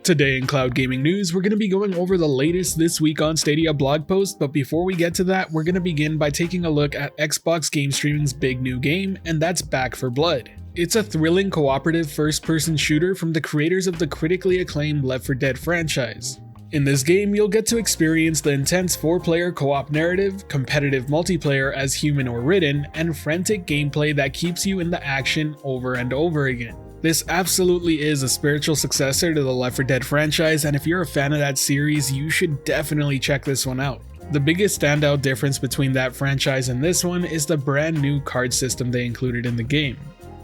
Today in Cloud Gaming News, we're going to be going over the latest This Week on Stadia blog post, but before we get to that, we're going to begin by taking a look at Xbox game streaming's big new game, and that's Back 4 Blood. It's a thrilling cooperative first-person shooter from the creators of the critically acclaimed Left 4 Dead franchise. In this game, you'll get to experience the intense 4-player co-op narrative, competitive multiplayer as human or ridden, and frantic gameplay that keeps you in the action over and over again. This absolutely is a spiritual successor to the Left 4 Dead franchise, and if you're a fan of that series, you should definitely check this one out. The biggest standout difference between that franchise and this one is the brand new card system they included in the game.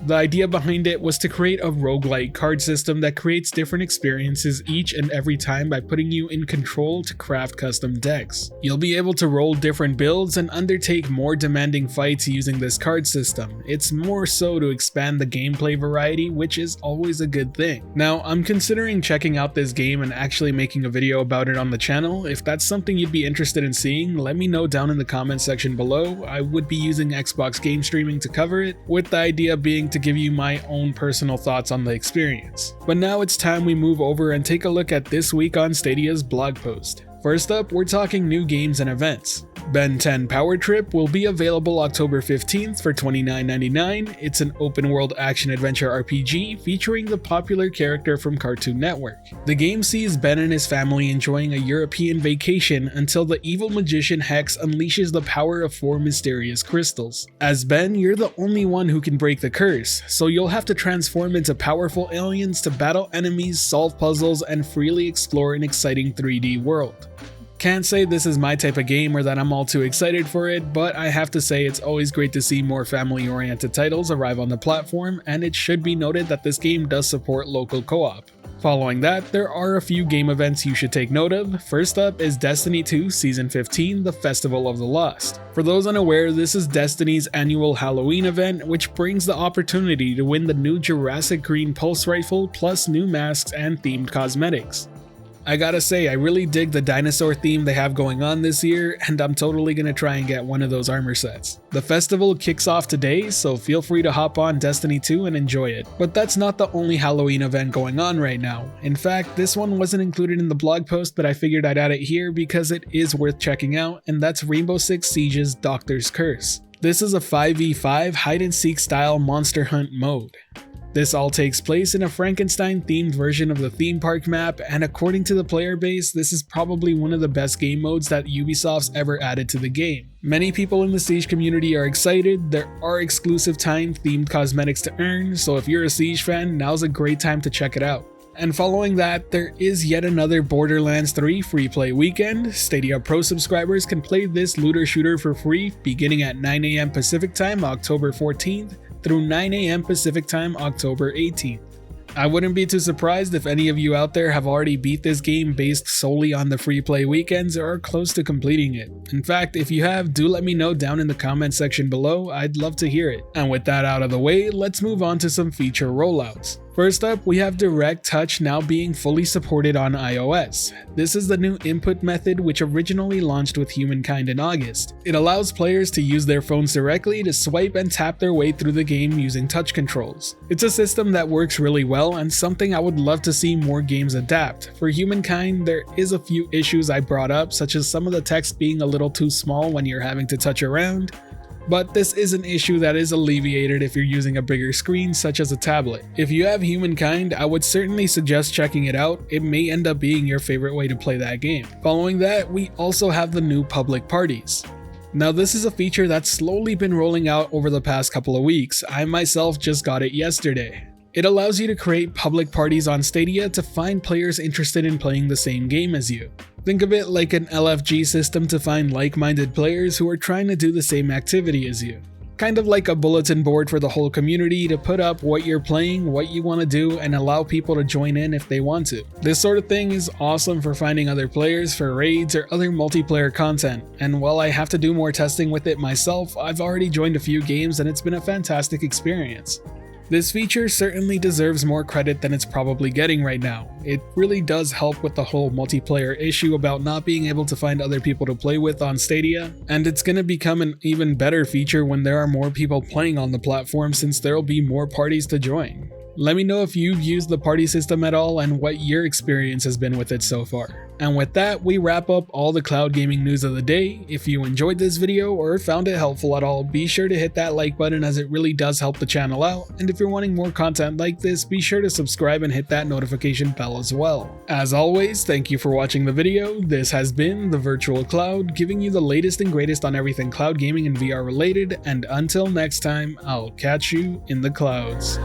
The idea behind it was to create a roguelike card system that creates different experiences each and every time by putting you in control to craft custom decks. You'll be able to roll different builds and undertake more demanding fights using this card system. It's more so to expand the gameplay variety, which is always a good thing. Now, I'm considering checking out this game and actually making a video about it on the channel. If that's something you'd be interested in seeing, let me know down in the comment section below. I would be using Xbox game streaming to cover it, with the idea being to give you my own personal thoughts on the experience. But now it's time we move over and take a look at This Week on Stadia's blog post. First up, we're talking new games and events. Ben 10 Power Trip will be available October 15th for $29.99. It's an open-world action-adventure RPG featuring the popular character from Cartoon Network. The game sees Ben and his family enjoying a European vacation until the evil magician Hex unleashes the power of 4 mysterious crystals. As Ben, you're the only one who can break the curse, so you'll have to transform into powerful aliens to battle enemies, solve puzzles, and freely explore an exciting 3D world. Can't say this is my type of game or that I'm all too excited for it, but I have to say it's always great to see more family-oriented titles arrive on the platform, and it should be noted that this game does support local co-op. Following that, there are a few game events you should take note of. First up is Destiny 2 Season 15, The Festival of the Lost. For those unaware, this is Destiny's annual Halloween event, which brings the opportunity to win the new Jurassic Green Pulse Rifle plus new masks and themed cosmetics. I gotta say, I really dig the dinosaur theme they have going on this year, and I'm totally gonna try and get one of those armor sets. The festival kicks off today, so feel free to hop on Destiny 2 and enjoy it. But that's not the only Halloween event going on right now. In fact, this one wasn't included in the blog post, but I figured I'd add it here because it is worth checking out, and that's Rainbow Six Siege's Doctor's Curse. This is a 5v5 hide-and-seek style monster hunt mode. This all takes place in a Frankenstein-themed version of the theme park map, and according to the player base, this is probably one of the best game modes that Ubisoft's ever added to the game. Many people in the Siege community are excited. There are exclusive time-themed cosmetics to earn, so if you're a Siege fan, now's a great time to check it out. And following that, there is yet another Borderlands 3 free play weekend. Stadia Pro subscribers can play this looter shooter for free beginning at 9 AM Pacific Time, October 14th, through 9 AM Pacific Time, October 18th. I wouldn't be too surprised if any of you out there have already beat this game based solely on the free play weekends or are close to completing it. In fact, if you have, do let me know down in the comment section below. I'd love to hear it. And with that out of the way, let's move on to some feature rollouts. First up, we have Direct Touch now being fully supported on iOS. This is the new input method which originally launched with Humankind in August. It allows players to use their phones directly to swipe and tap their way through the game using touch controls. It's a system that works really well and something I would love to see more games adapt. For Humankind, there is a few issues I brought up, such as some of the text being a little too small when you're having to touch around. But this is an issue that is alleviated if you're using a bigger screen such as a tablet. If you have Humankind, I would certainly suggest checking it out. It may end up being your favorite way to play that game. Following that, we also have the new public parties. Now this is a feature that's slowly been rolling out over the past couple of weeks. I myself just got it yesterday. It allows you to create public parties on Stadia to find players interested in playing the same game as you. Think of it like an LFG system to find like-minded players who are trying to do the same activity as you. Kind of like a bulletin board for the whole community to put up what you're playing, what you want to do, and allow people to join in if they want to. This sort of thing is awesome for finding other players for raids or other multiplayer content, and while I have to do more testing with it myself, I've already joined a few games and it's been a fantastic experience. This feature certainly deserves more credit than it's probably getting right now. It really does help with the whole multiplayer issue about not being able to find other people to play with on Stadia, and it's going to become an even better feature when there are more people playing on the platform since there will be more parties to join. Let me know if you've used the party system at all and what your experience has been with it so far. And with that, we wrap up all the cloud gaming news of the day. If you enjoyed this video or found it helpful at all, be sure to hit that like button as it really does help the channel out. And if you're wanting more content like this, be sure to subscribe and hit that notification bell as well. As always, thank you for watching the video. This has been the Virtual Cloud, giving you the latest and greatest on everything cloud gaming and VR related. And until next time, I'll catch you in the clouds.